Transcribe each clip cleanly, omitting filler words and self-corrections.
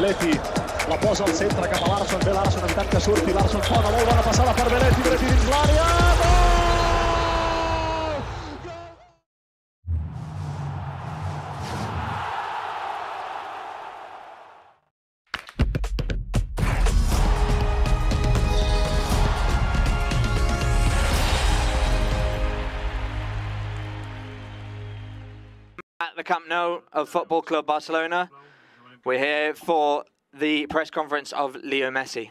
Belletti la posa al centre cap a Larsson, ve Larsson evitant que surti, Larsson fa una molt bona passada per Belletti, Belletti dins l'àrea, gol! At the Camp Nou of Football Club Barcelona, we're here for the press conference of Leo Messi.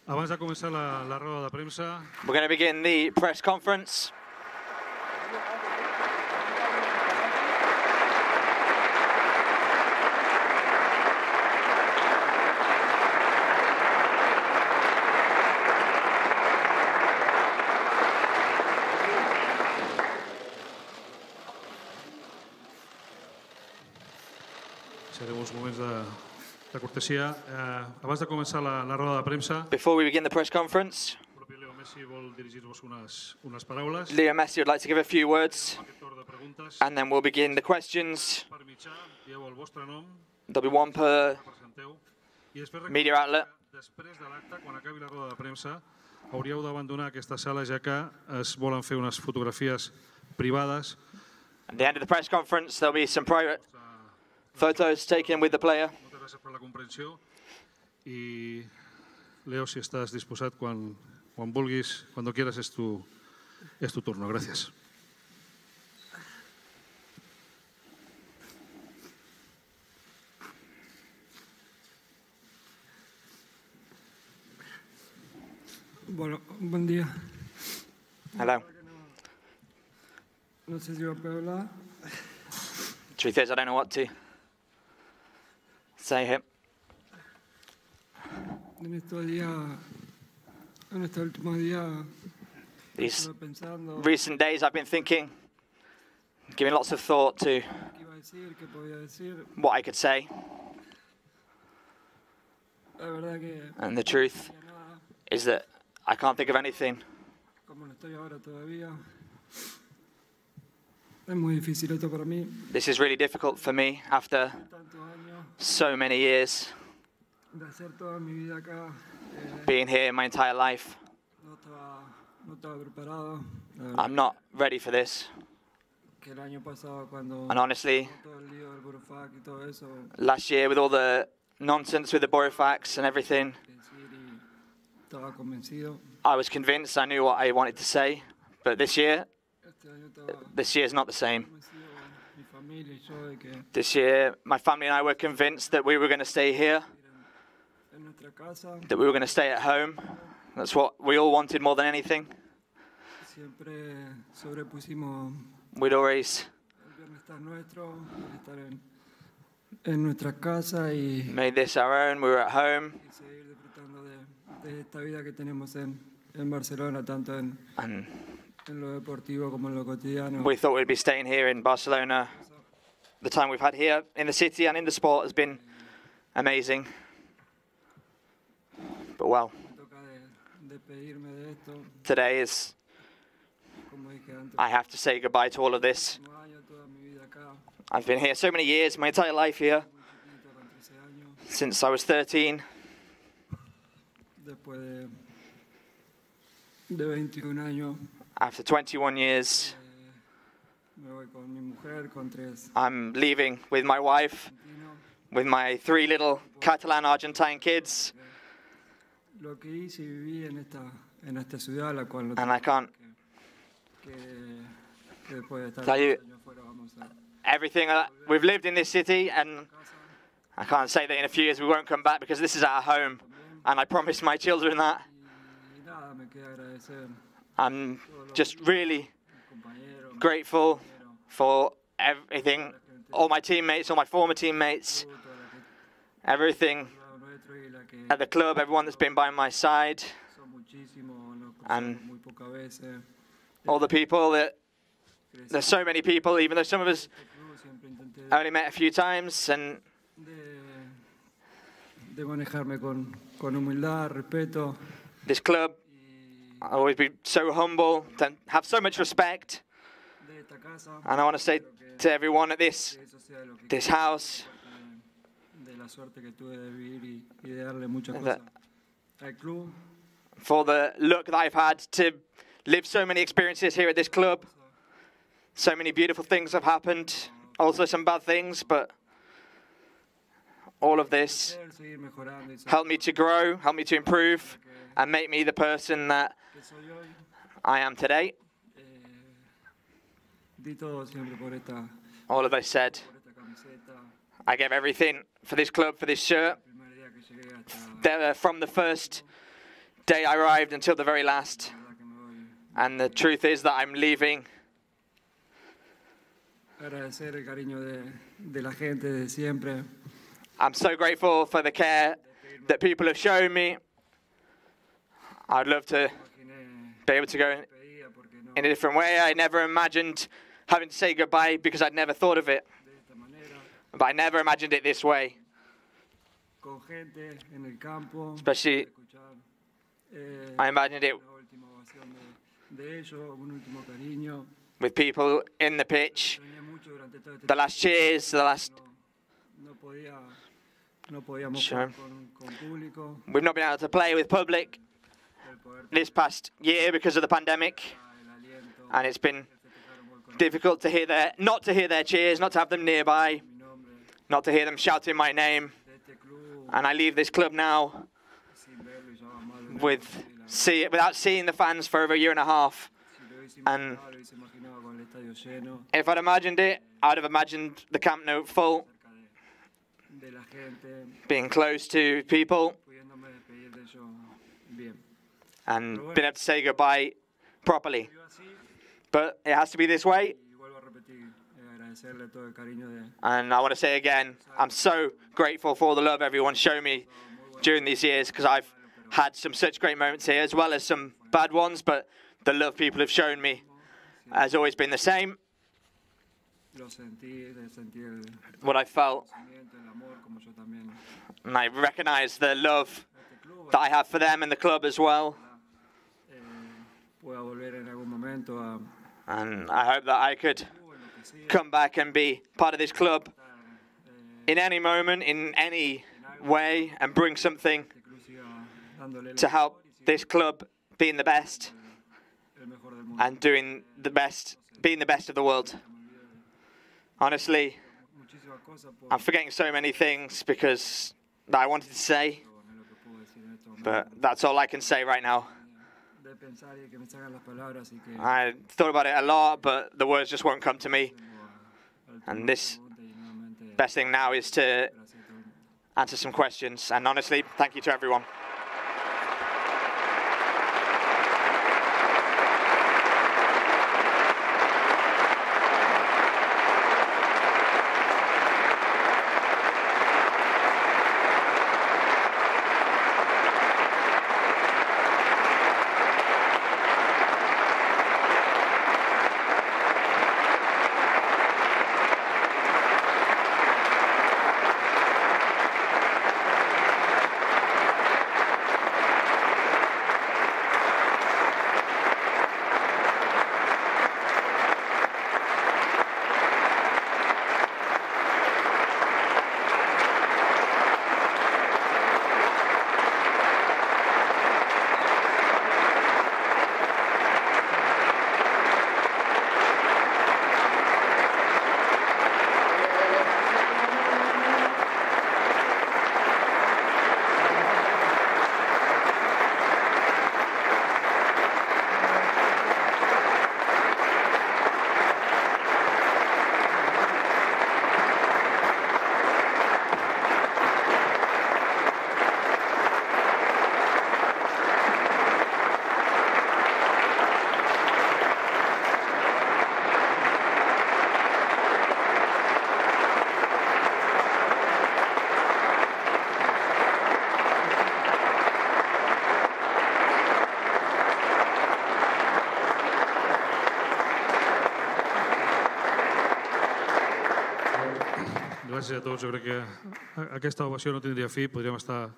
Abans de començar la roda de premsa, We're going to begin the press conference. serem uns moments de cortesia. Abans de començar la roda de premsa, Before we begin the press conference, el propi Leo Messi vol dirigir-vos unes paraules. Leo Messi would like to give a few words, Aquest torn de preguntes, and then we'll begin the questions. per mitjà, dieu el vostre nom, There'll be one per presenteu, i després media outlet. després de l'acte, quan acabi la roda de premsa, hauríeu d'abandonar aquesta sala, ja que es volen fer unes fotografies privades. At the end of the press conference, there'll be some private photos taken with the player. Moltes gràcies per la comprensió. I, Leo, si estàs disposat, quan vulguis, cuando quieras, es tu turno. Gracias. Bueno, buen día. Hello. No sé si va a poder hablar. Truth is, I don't know what to say here. En estos días, en estos últimos días, These estuve pensando recent days, I've been thinking, giving lots of thought to qué iba a decir, qué podía decir. what I could say, La verdad que and the truth no había nada, is that I can't think of anything. como no estoy ahora todavía. Es muy difícil esto para mí. This is really difficult for me after Tantos años so many years de hacer toda mi vida acá. being here my entire life. No estaba preparado. La verdad I'm not ready for this. que el año pasado cuando And honestly, todo el lío del Burofax y todo eso, last year with all the nonsense with the Borofax and everything, decir y estaba convencido. I was convinced I knew what I wanted to say. But this year is not the same. Convencido, mi familia y yo, de que This year, my family and I were convinced that we were going to stay here, en nuestra casa that we were going to stay at home. That's what we all wanted more than anything. siempre sobrepusimos We'd always el bienestar nuestro, el estar en nuestra casa y made this our own. We were at home, seguir disfrutando de esta vida que tenemos en Barcelona, tanto en and lo deportivo como en lo cotidiano. we thought we'd be staying here in Barcelona. The time we've had here in the city and in the sport has been amazing. But well, Me toca despedirme de esto, today is, como dije antes, I have to say goodbye to all of this. últimos años, toda mi vida acá, I've been here so many years, my entire life here, muy chiquito, con 13 años, since I was 13. después de 21 años. After 21 years, Me voy con mi mujer, con 3 I'm leaving with my wife, argentinos. with my 3 little Catalan-Argentine kids, Lo que hice y viví en esta ciudad, la cual no and I can't que después de estar Tell you- 2 años fuera vamos a everything that we've lived in this city, and casa. I can't say that in a few years we won't come back because this is our home, and I promised my children that. Y nada, me queda agradecer I'm just really a mis compañeros, grateful compañeros, for everything, all my teammates, all my former teammates, toda la everything at the club, everyone that's been by my side, and all the people that, there's so many people, even though some of us only met a few times, and de manejarme con humildad, respeto. This club, I'll always be so humble, to have so much respect, and I want to say to everyone at this house for the luck that I've had to live so many experiences here at this club. So many beautiful things have happened, also some bad things, but all of this helped me to grow, helped me to improve, and make me the person that I am today. All of this said, I gave everything for this club, for this shirt, from the first day I arrived until the very last. And the truth is that I'm leaving. I'm so grateful for the care that people have shown me. I'd love to be able to go in a different way. I never imagined having to say goodbye because I'd never thought of it. But I never imagined it this way. Especially, I imagined it with people in the pitch, the last cheers, the last... Sure. We've not been able to play with public this past year because of the pandemic, and it's been difficult to hear not to hear their cheers, not to have them nearby, not to hear them shouting my name. And I leave this club now without seeing the fans for over a year and a half. And if I'd imagined it, I'd have imagined the Camp Nou full, being close to people, and being able to say goodbye properly. But it has to be this way. And I want to say again, I'm so grateful for all the love everyone's shown me during these years, because I've had some such great moments here, as well as some bad ones, but the love people have shown me has always been the same. What I felt, and I recognize the love that I have for them and the club as well. And I hope that I could come back and be part of this club in any moment, in any way, and bring something to help this club being the best and doing the best, being the best of the world. Honestly, I'm forgetting so many things because that I wanted to say, but that's all I can say right now. I thought about it a lot, but the words just won't come to me. And this best thing now is to answer some questions. And honestly, thank you to everyone. gràcies a tots. Jo crec que aquesta ovació no tindria fi, podríem estar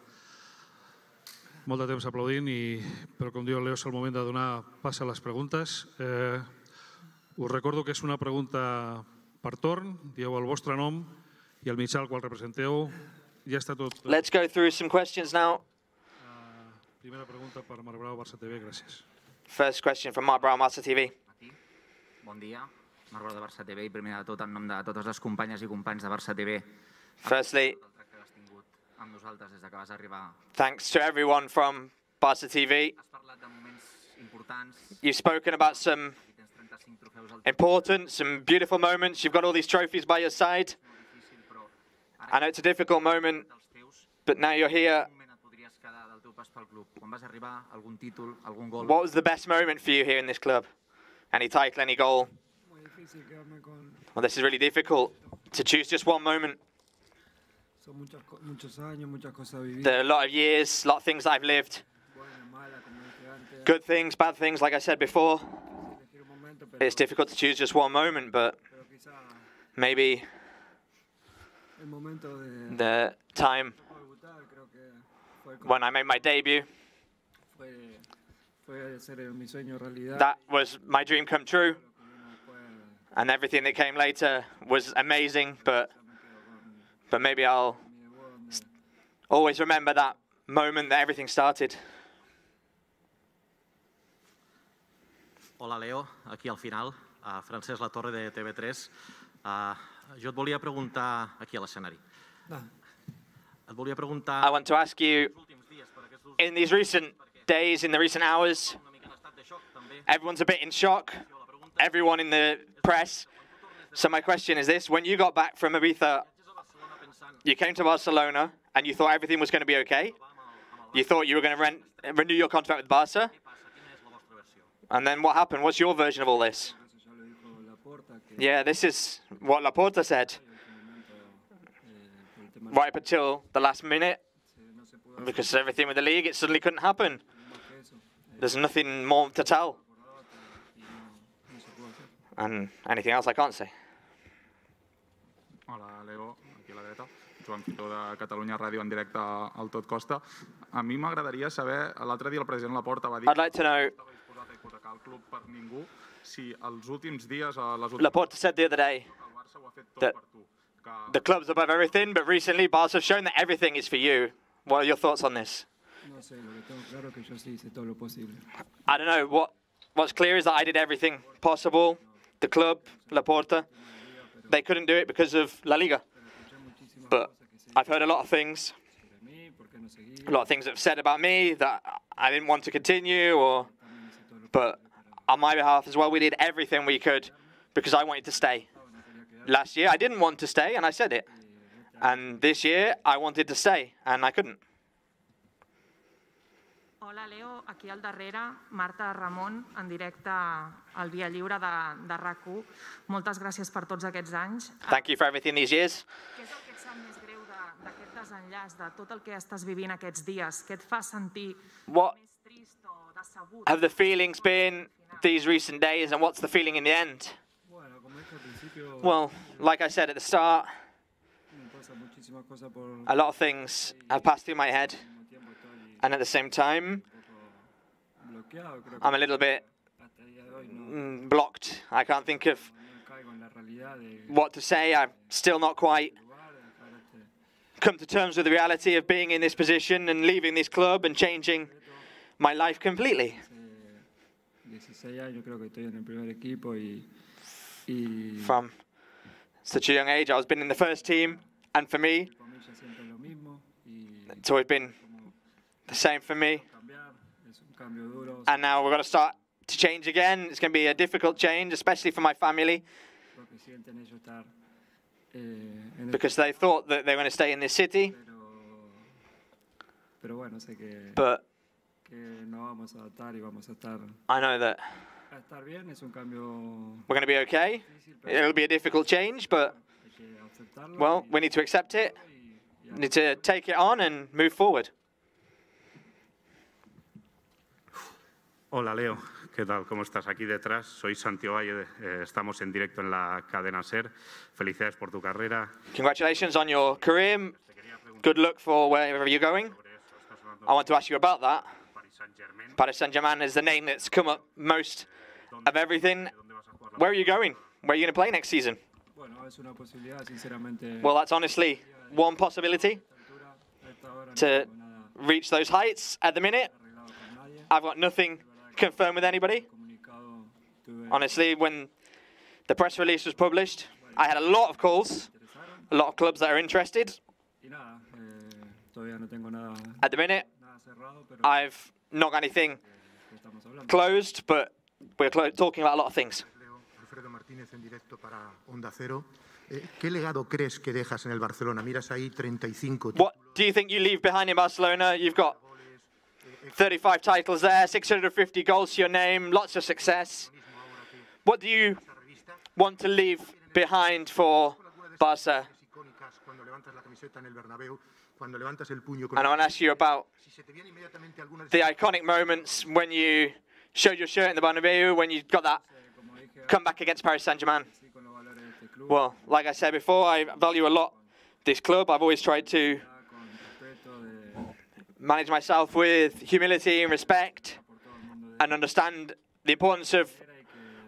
molt de temps aplaudint, però com diu el Leo és el moment de donar pas a les preguntes. Us recordo que és una pregunta per torn, dieu el vostre nom i el mitjà al qual representeu. Ja està tot. Let's go through some questions now. Primera pregunta per Marc Brau, Barça TV, gràcies. First question from Marc Brau, Barça TV. Bon dia, Marc Brau de Barça TV, i primer de tot en nom de totes les companyes i companys de Barça TV. Firstly, El tracte que has tingut amb nosaltres des que vas arribar. thanks to everyone from Barça TV. Has parlat de moments importants. You've spoken about some Aquí tens 35 trofeus al important, some beautiful moments. You've got all these trophies by your side. difícil, però I know it's a difficult moment, dels teus, but now you're here. un moment et podries quedar del teu pas pel club. Quan vas arribar, algun títol, algun gol? What was the best moment for you here in this club? Any title, any goal? Muy difícil quedarme con... Well, this is really difficult to choose just one moment. Son muchos años, muchas cosas vividas. There are a lot of years, a lot of things that I've lived. Buenas, malas, como dije antes. Good things, bad things, like I said before. Elegir un momento, pero It's difficult to choose just one moment, but quizá maybe el momento de the time debutar, creo que fue when I made my debut, fue hacer mi sueño realidad. that was my dream come true. Lo que vino después, And everything that came later was amazing, but maybe I'll mi debut, donde always remember that moment that everything started. Hola, Leo, aquí al final, Francesc Latorre de TV3. Jo et volia preguntar, aquí a l'escenari, et volia preguntar I want to ask you, els últims dies, per aquests últims in these recent days, in the recent hours, una mica en estat de xoc, també. everyone's a bit in shock, La pregunta everyone in the press. So my question is this, when you got back from Ibiza, és a Barcelona pensant you came to Barcelona and you thought everything was going to be okay? You thought you were going to renew your contract with Barca? què passa, quina és la vostra versió? And then what happened? What's your version of all this? eso ya lo dijo Laporta, que Yeah, this is what Laporta said. en ese momento por el tema Right up until the last minute, no se pudo hacer because everything with the league, it suddenly couldn't happen. más que eso. There's nothing more to tell. Y no se pudo hacer. And anything else I can't say. Hola, Leo, aquí a la dreta. Joan Fitó de Catalunya Ràdio en directe al Tot Costa. A mi m'agradaria saber, l'altre dia el president Laporta va dir I'd like to know, que estava disposat a hipotecar el club per ningú, si els últims dies, les últimes Laporta said the other day, el Barça ho ha fet tot that per tu. Que the club's above everything, but recently Barca have shown that everything is for you. What are your thoughts on this? No sé, lo que tengo claro es que yo sí hice todo lo posible. I don't know. What's clear is that I did everything possible. The club, Laporta, they couldn't do it because of La Liga. Escuché muchísimas But cosas que se I've heard a lot of things, de mí, por qué no seguí. a lot of things that have said about me that I didn't want to continue, También hice todo lo but on my behalf as well, we did everything we could because I wanted to stay. que no quería quedar. Last year, I didn't want to stay, and I said it. And this year, I wanted to stay, and I couldn't. Hola, Leo. Aquí al darrere, Marta Ramon, en directe al Via Lliure de RAC1. Moltes gràcies per tots aquests anys. Thank you for everything these years. Què és el que et sap més greu d'aquest desenllaç, de tot el que estàs vivint aquests dies? Què et fa sentir What més trist o decebut? have the feelings been these recent days, and what's the feeling in the end? Bueno, como dije al principio, Well, like I said at the start, me pasan muchísimas cosas por a lot of things have passed through my head, mismo tiempo estoy and at the same time, un poco bloqueado. Creo I'm que a little bit hasta el día de hoy no blocked. I can't think of caigo en la realidad de what to say. I'm still not quite lugar, de dejar come to terms with the reality of being in this position and leaving this club and changing my life completely. hace 16 años creo que estoy en el primer equipo y From such a young age, I've been in the first team, and for me, por mí ya siento lo mismo y it's always been the same for me. cambiar es un cambio duro. And now we're going to start to change again. It's going to be a difficult change, especially for my family, Lo que sienten ellos estar en el because they thought that they were going to stay in this city, pero bueno, sé que but nos vamos a adaptar y vamos a estar bien. Es un cambio we're going to be okay. It'll be a difficult change, but, hay que aceptarlo. well, we need to accept it, need to take it on and move forward. Hola, Leo. ¿Qué tal? ¿Cómo estás? Aquí detrás, soy Santiago Valle, estamos en directo en la cadena SER. Felicidades por tu carrera. Congratulations on your career. Good luck for wherever you're going. I want to ask you about that. Paris Saint-Germain is the name that's come up most of everything. Where are you going? Where are you going to play next season? Well, that's honestly one possibility to reach those heights. At the minute, I've got nothing confirmed with anybody. Honestly, when the press release was published, I had a lot of calls, a lot of clubs that are interested. At the minute, I've not got anything closed, but we're talking about a lot of things. ¿Qué legado crees que dejas en el Barcelona? Miras ahí 35. What do you think you leave behind in Barcelona? You've got 35 titles there, 650 goals to your name, lots of success. What do you want to leave behind for Barca? And I want to ask you about the iconic moments when you showed your shirt in the Bernabeu, when you got that comeback against Paris Saint-Germain. Well, like I said before, I value a lot this club. I've always tried to manage myself with humility and respect and understand the importance of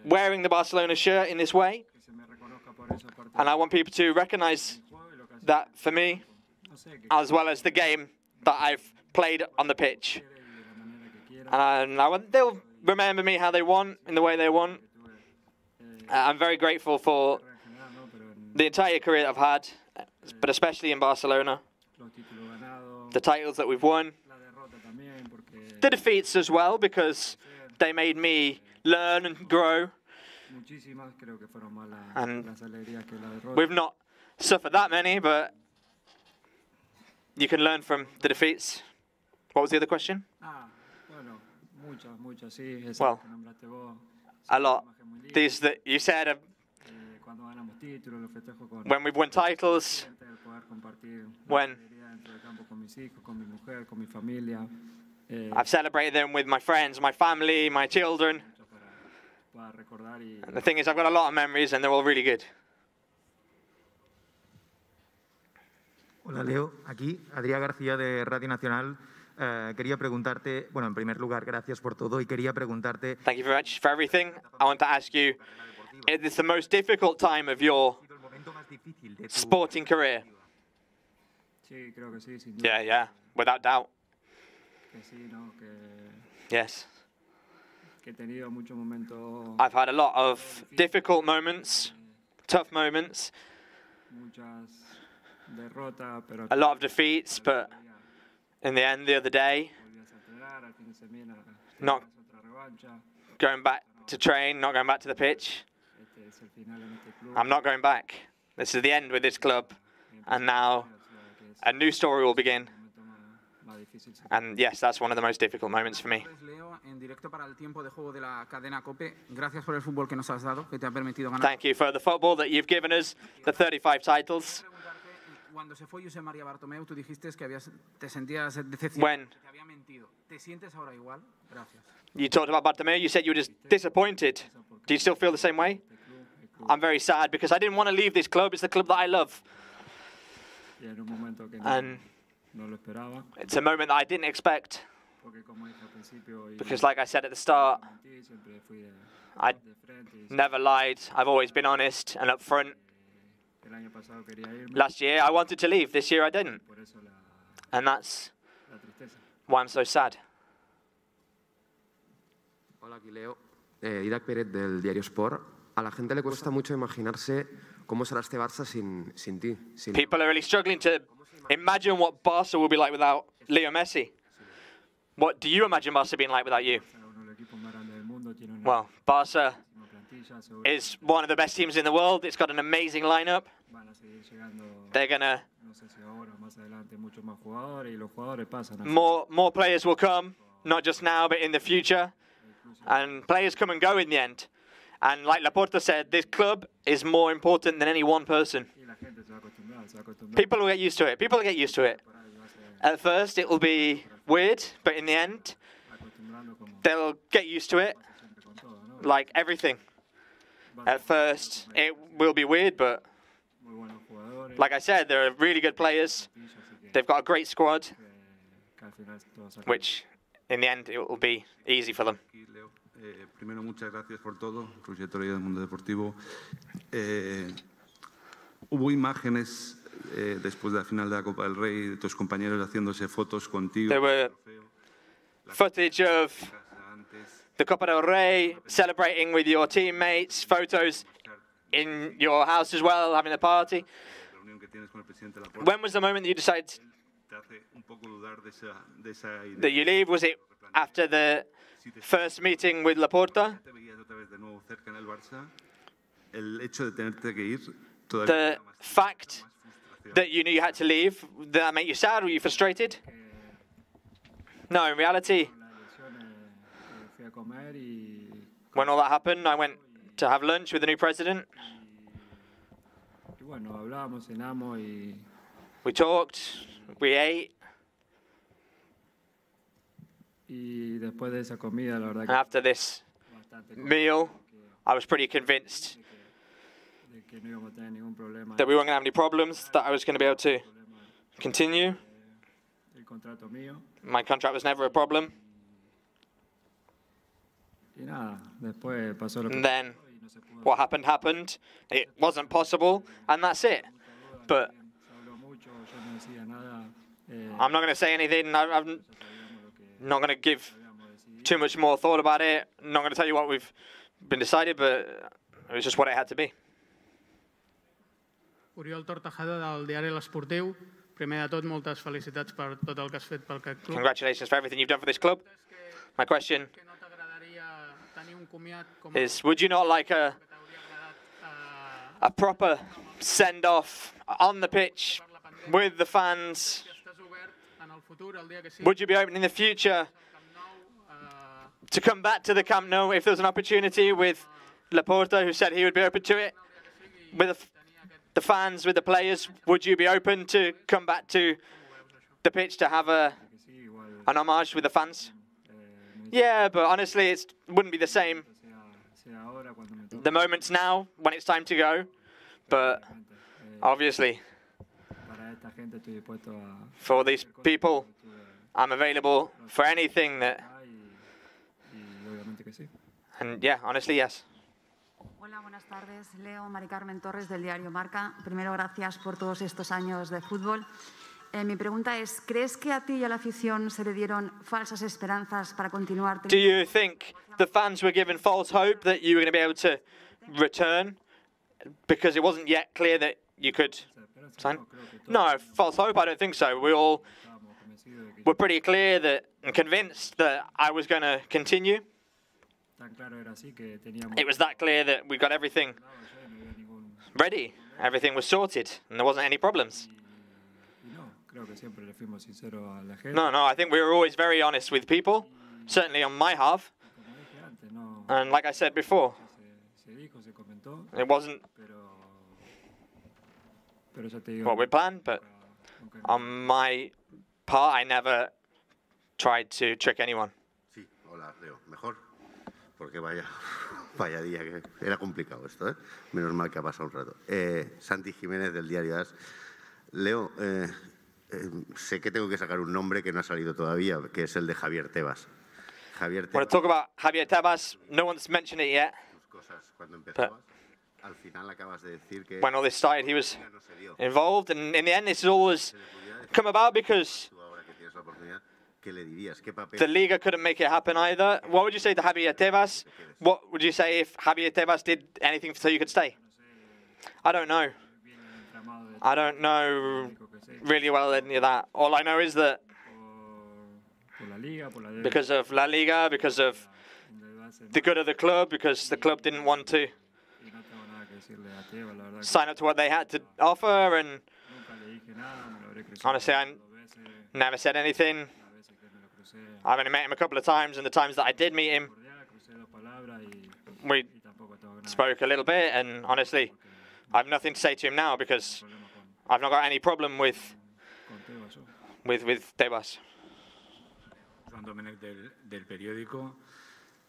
wearing the Barcelona shirt in this way. And I want people to recognize that for me, as well as the game that I've played on the pitch. And they'll remember me how they want, in the way they want. I'm very grateful for the entire career I've had, but especially in Barcelona. The titles that we've won. The defeats as well, because they made me learn and grow. And we've not suffered that many, but you can learn from the defeats. What was the other question? Well, a lot. These that you said, when we've won titles, when I've celebrated them with my friends, my family, my children. And the thing is, I've got a lot of memories and they're all really good. Hola Leo, aquí Adrià García de Radio Nacional. Quería preguntarte, bueno, en primer lugar, gracias por todo y quería preguntarte. Thank you very much for everything. I want to ask you, is this the most difficult time of your sporting career? Yeah, without doubt. Yes. I've had a lot of difficult moments, tough moments, a lot of defeats, but in the end, the other day, not going back to train, not going back to the pitch. I'm not going back. This is the end with this club, and now a new story will begin. And yes, that's one of the most difficult moments for me. Thank you for the football that you've given us, the 35 titles. When you talked about Bartomeu, you said you were just disappointed. Do you still feel the same way? I'm very sad because I didn't want to leave this club. It's the club that I love. And it's a moment that I didn't expect. Because like I said at the start, I never lied. I've always been honest and upfront. Last year I wanted to leave. This year I didn't. And that's why I'm so sad. Hola, aquí Leo. Didac Pérez del Diario Sport. A la gente le cuesta mucho imaginarse cómo será este Barça sin ti. People are really struggling to imagine what Barca will be like without Leo Messi. What do you imagine Barca being like without you? Well, Barca is one of the best teams in the world. It's got an amazing lineup. They're gonna more players will come, not just now, but in the future. And players come and go in the end. And like Laporta said, this club is more important than any one person. People will get used to it. People will get used to it. At first, it will be weird, but in the end, they'll get used to it. like everything. At first, it will be weird, but like I said, they're really good players. They've got a great squad, which in the end, it will be easy for them. Primero, muchas gracias por todo, Roger Torres del Mundo Deportivo. Hubo imágenes después de la final de la Copa del Rey de tus compañeros haciéndose fotos contigo. There were footage of the Copa del Rey, celebrating with your teammates, photos in your house as well, having a party. When was the moment that you decided that you leave? Was it after the first meeting with Laporta? The fact that you knew you had to leave, did that make you sad? Were you frustrated? No, in reality, when all that happened, I went to have lunch with the new president. We talked, we ate. After this meal, I was pretty convinced that we weren't going to have any problems, that I was going to be able to continue. My contract was never a problem. And then what happened happened. It wasn't possible, and that's it. But I'm not going to say anything. I'm not going to give too much more thought about it. I'm not going to tell you what we've been decided, but it was just what it had to be. Oriol Tortajada, del diari L'Esportiu. Primer de tot, moltes felicitats per tot el que has fet pel club. Congratulations for everything you've done for this club. My question is, would you not like a proper send-off on the pitch with the fans? Would you be open in the future to come back to the Camp Nou if there was an opportunity with Laporta, who said he would be open to it? With the fans, with the players, would you be open to come back to the pitch to have an homage with the fans? Yeah, but honestly, it wouldn't be the same. The moment's now, when it's time to go, but obviously, for these people, I'm available for anything that... And yeah, honestly, yes. Hola, buenas tardes. Leo Mari Carmen Torres del diario Marca. Primero, gracias por todos estos años de fútbol. Mi pregunta es, ¿crees que a ti y a la afición se le dieron falsas esperanzas para continuar? Do you think the fans were given false hope that you were going to be able to return because it wasn't yet clear that you could sign? No, false hope, I don't think so. We all were pretty clear that and convinced that I was going to continue. It was that clear that we got everything ready. Everything was sorted and there wasn't any problems. No, I think we were always very honest with people, certainly on my half. And like I said before, it wasn't what we planned, but on my part, I never tried to trick anyone. Sí, hola, Leo. Mejor, porque vaya día que era complicado esto, ¿eh? Menos mal que ha pasado un rato. Santi Jiménez del diario AS. Leo, sé que tengo que sacar un nombre que no ha salido todavía, que es el de Javier Tebas. Javier Tebas. Want to talk about Javier Tebas? No one's mentioned it yet. Al final acabas de decir que when all this started, he was involved, and in the end, this has always come about because the Liga couldn't make it happen either. What would you say to Javier Tebas? What would you say if Javier Tebas did anything so you could stay? I don't know. I don't know really well any of that. All I know is that because of La Liga, because of the good of the club, because the club didn't want to sign up to what they had to offer, and honestly, I never said anything. I've only met him a couple of times, and the times that I did meet him, we spoke a little bit, and honestly, I have nothing to say to him now because I've not got any problem with Juan Domènech del periódico.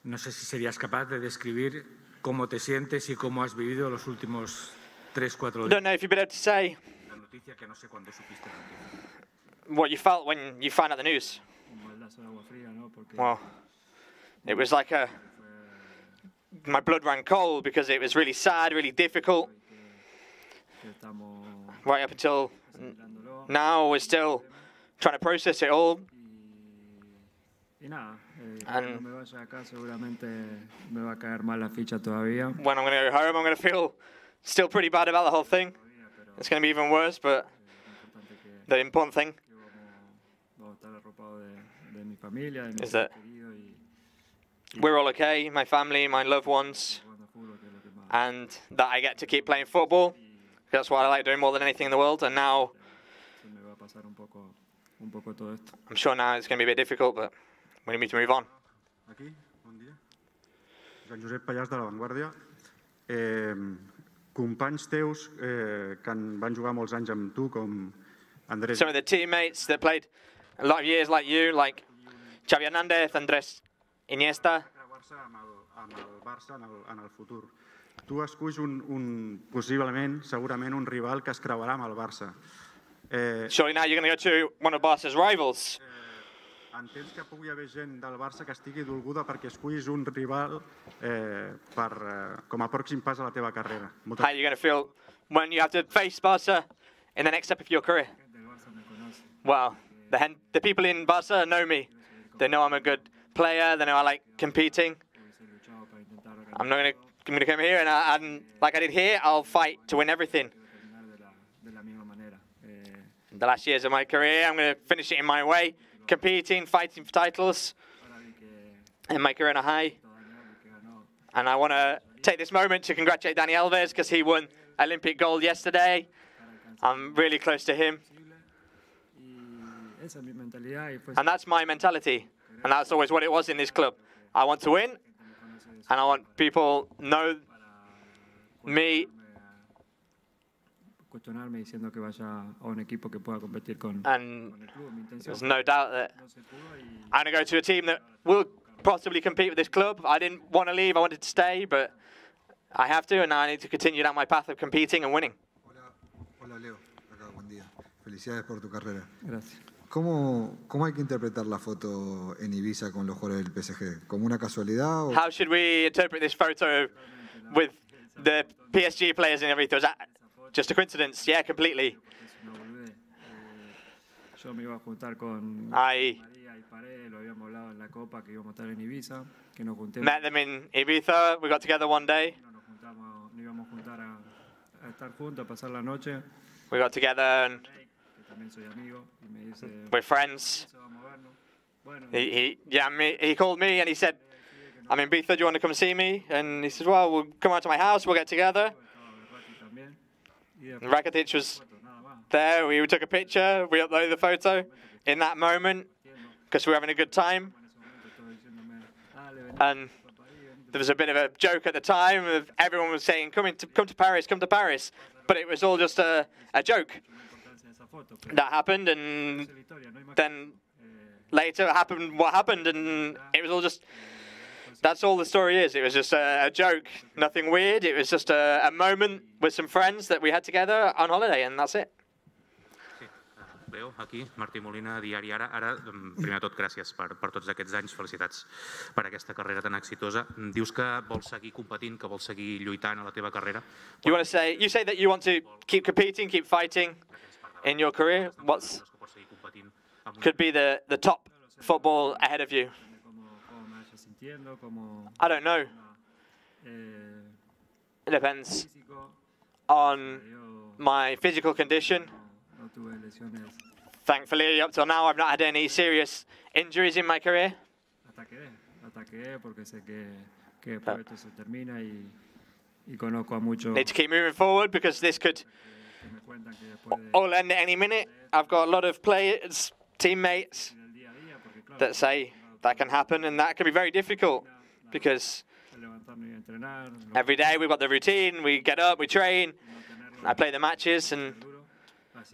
no sé si serías capaz de describir cómo te sientes y cómo has vivido los últimos 3-4 días. I don't know if you'd be able to say what you felt when you found out the news. Well, it was like my blood ran cold because it was really sad, really difficult. Right up until now, we're still trying to process it all. And when I'm going to go home, I'm going to feel still pretty bad about the whole thing. It's going to be even worse, but the important thing is that we're all okay, my family, my loved ones, and that I get to keep playing football. That's what I like doing more than anything in the world. And now, I'm sure now it's going to be a bit difficult, but we need to move on. Aquí, bon dia. Joan Josep Pallàs de La Vanguardia. Companys teus que van jugar molts anys amb tu, com Andrés. Some of the teammates that played a lot of years like you, like Xavi Hernández, Andrés Iniesta. Amb el Barça en el futur. Tu esculls possiblement, segurament, un rival que es creuarà amb el Barça. Surely now you're going to go to one of Barca's rivals. Entens que pugui haver gent del Barça que estigui dolguda perquè escullis un rival com a pròxim pas a la teva carrera? How are you going to feel when you have to face Barca in the next step of your career? Well, the people in Barca know me. They know I'm a good player. They know I like competing. I'm not going to come here and like I did here, I'll fight to win everything. The last years of my career, I'm going to finish it in my way. Competing, fighting for titles, and my career on a high. And I want to take this moment to congratulate Dani Alves because he won Olympic gold yesterday. I'm really close to him. And that's my mentality. And that's always what it was in this club. I want to win, and I want people to know me. And there's no doubt that I'm going to go to a team that will possibly compete with this club. I didn't want to leave, I wanted to stay, but I have to, and now I need to continue down my path of competing and winning. Hola Leo, acá, buen día. Felicidades por tu carrera. Gracias. ¿Cómo hay que interpretar la foto en Ibiza con los jugadores del PSG? ¿Como una casualidad? How should we interpret this photo with the PSG players and everything? Was that just a coincidence? Yeah, completely. I met them in Ibiza. We got together one day. We got together and we're friends. He called me and he said, I'm in Ibiza, do you want to come see me? And he said, well, we'll come out to my house, we'll get together. And Rakitic was there, we took a picture, we uploaded the photo in that moment because we were having a good time. And there was a bit of a joke at the time of everyone was saying, come to Paris, come to Paris. But it was all just a joke. That happened, and then later happened what happened, and it was all just, that's all the story is. It was just a joke, nothing weird. It was just a moment with some friends that we had together on holiday, and that's it. Leo, aquí, Martí Molina, Diari Ara. Ara, primer de tot, gràcies per tots aquests anys. Felicitats per aquesta carrera tan exitosa. Dius que vols seguir competint, que vols seguir lluitant a la teva carrera. You say that you want to keep competing, keep fighting in your career. What could be the top football ahead of you? I don't know. It depends on my physical condition. Thankfully, up till now, I've not had any serious injuries in my career. Need to keep moving forward because this could all end at any minute. I've got a lot of players, teammates that say that can happen, and that can be very difficult because every day we've got the routine, we get up, we train, I play the matches, and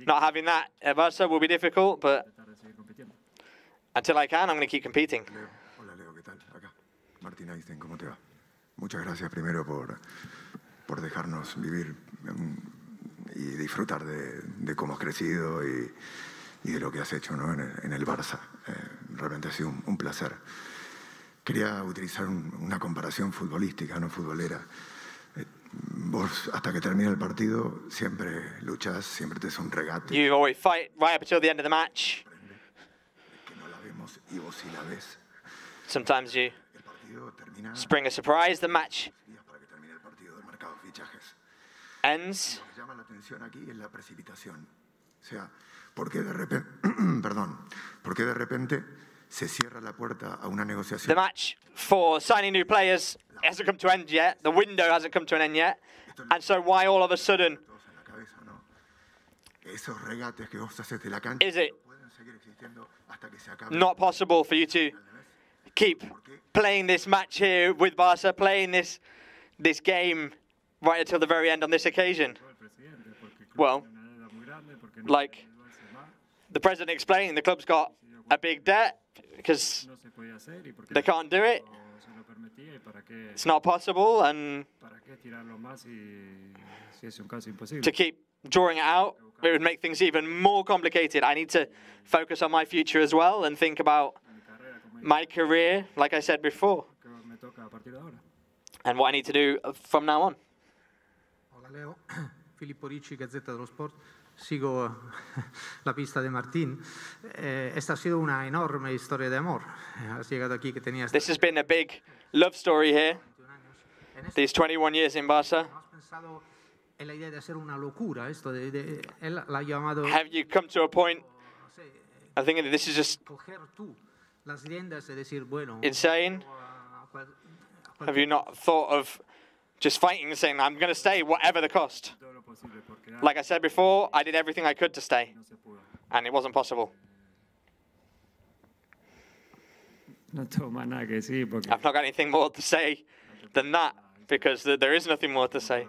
not having that at Barca will be difficult, but until I can, I'm going to keep competing. Hola Leo, ¿qué tal? Acá, Martín. Martín Einstein, ¿cómo te va? Muchas gracias primero por dejarnos vivir y disfrutar de cómo has crecido y de lo que has hecho, ¿no? en el Barça. Realmente ha sido un placer. Quería utilizar una comparación futbolística, no futbolera. Vos, hasta que termine el partido, siempre luchás, siempre te es un regate. You always fight right up until the end of the match. Que no la vemos y vos sí la ves. Sometimes you spring a surprise. The match Para que termine el partido del mercado de fichajes. ends. Lo que llama la atención aquí es la precipitación. O sea, ¿por qué de repente, ¿por qué de repente se cierra la puerta a una negociación? The match for signing new players hasn't come to an end yet. The window hasn't come to an end yet. And so why all of a sudden Esos regates que vos haces de la cancha is it pueden seguir existiendo hasta que se acabe. not possible for you to keep playing this match here with Barca, playing this game right until the very end on this occasion? Well, like the president explained, the club's got a big debt because they can't do it. It's not possible, and to keep drawing it out, it would make things even more complicated. I need to focus on my future as well and think about my career, like I said before, and what I need to do from now on. Hola Leo, Filippo Ricci, Gazzetta dello Sport. Sigo la pista de Martín. Esta ha sido una enorme historia de amor. Has llegado aquí que tenías... This has been a big love story here. These 21 years in Barca. ¿Has pensado en la idea de hacer una locura esto de él la ha llamado? Have you come to a point? I think this is just Coger tú las riendas y decir, bueno, insane. Have you not thought of just fighting and saying, I'm going to stay whatever the cost? Like I said before, I did everything I could to stay, and it wasn't possible. I've not got anything more to say than that, because there is nothing more to say.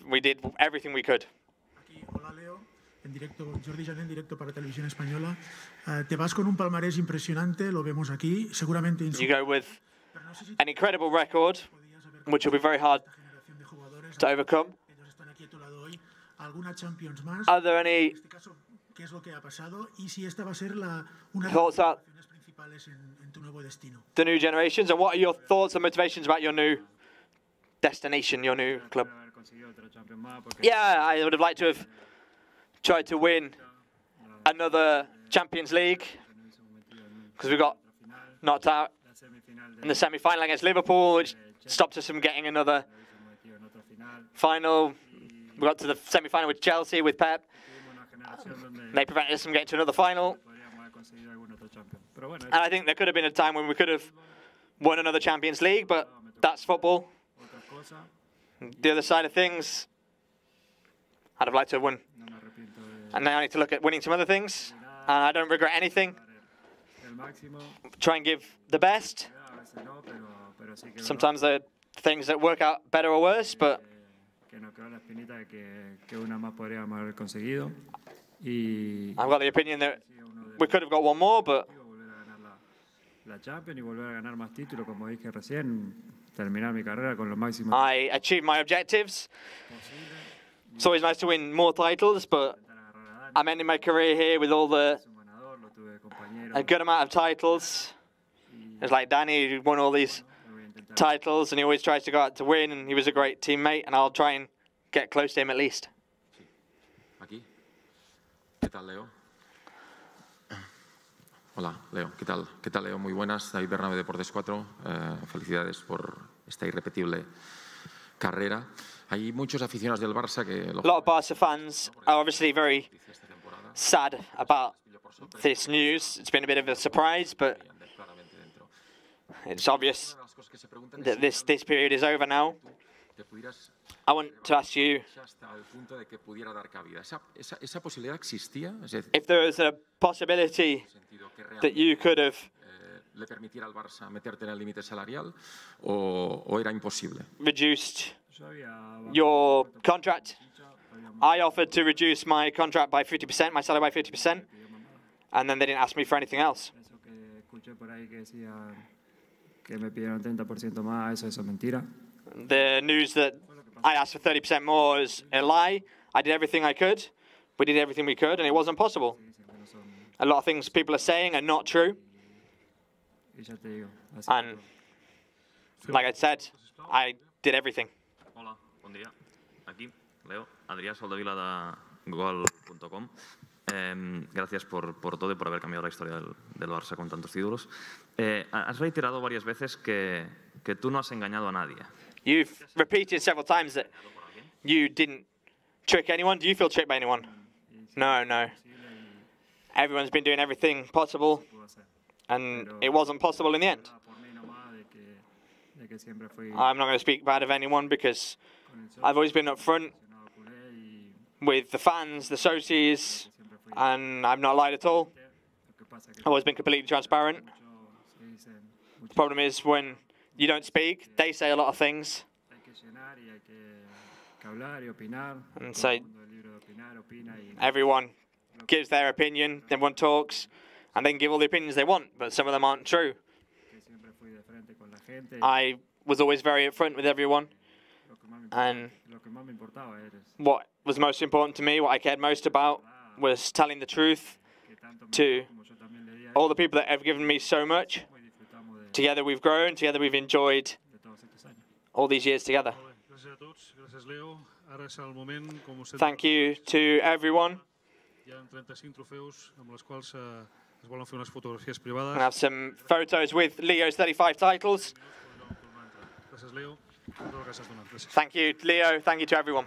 We did everything we could. Hola Leo, en directo, Jordi Jané en directo para Televisión Española. Te vas con un palmarés impresionante, lo vemos aquí, seguramente. You go with an incredible record, which will be very hard to overcome. ¿Alguna Champions más? Are there any En este caso, ¿qué es lo que ha pasado? Y si esta va a ser una de las thoughts about motivaciones principales en tu nuevo destino. the new generations, and what are your thoughts and motivations about your new destination, your new club? Yeah, I would have liked to have tried to win another Champions League, because we got knocked out in the semi-final against Liverpool, which stopped us from getting another final. We got to the semi-final with Chelsea, with Pep. They prevented us from getting to another final. And I think there could have been a time when we could have won another Champions League, but that's football. The other side of things, I'd have liked to have won. And now I need to look at winning some other things. And I don't regret anything. Try and give the best. Sometimes there are things that work out better or worse, but I've got the opinion that we could have got one more, but I achieved my objectives. It's always nice to win more titles, but I'm ending my career here with a good amount of titles. It's like Danny, who won all these titles, and he always tries to go out to win, and he was a great teammate, and I'll try and get close to him at least. Aquí. ¿Qué tal, Leo? Hola, Leo. ¿Qué tal? ¿Qué tal, Leo? Muy buenas. David Bernabé, Deportes 4. Felicidades por esta irrepetible carrera. Hay muchos aficionados del Barça que... A lot of Barca fans are obviously very sad about this news. It's been a bit of a surprise, but it's obvious that this period is over now. I want to ask you if there was a possibility that you could have le permitiera al Barça meterte en el límite salarial o era imposible. Reduced your contract. I offered to reduce my contract by 50%, my salary by 50%, and then they didn't ask me for anything else. que me pidieron 30% más, eso es mentira. The news that I asked for 30% more is a lie. I did everything I could. We did everything we could, and it wasn't possible. A lot of things people are saying are not true. And like I said, I did everything. Hola, bon dia. Aquí, Leo, Adrià Soldevila de Gol.com. Gracias por todo y por haber cambiado la historia del Barça con tantos títulos. Has reiterado varias veces que tú no has engañado a nadie. You've repeated several times that you didn't trick anyone. Do you feel tricked by anyone? No, no. Everyone's been doing everything possible, and it wasn't possible in the end. I'm not going to speak bad of anyone because I've always been upfront with the fans, the socios, and I've not lied at all. I've always been completely transparent. The problem is when you don't speak, they say a lot of things. And so everyone gives their opinion, everyone talks, and they can give all the opinions they want, but some of them aren't true. I was always very upfront with everyone, and what was most important to me, what I cared most about, was telling the truth to all the people that have given me so much. Together we've grown, together we've enjoyed all these years together. Thank you to everyone. I have some photos with Leo's 35 titles. Thank you, Leo. Thank you to everyone.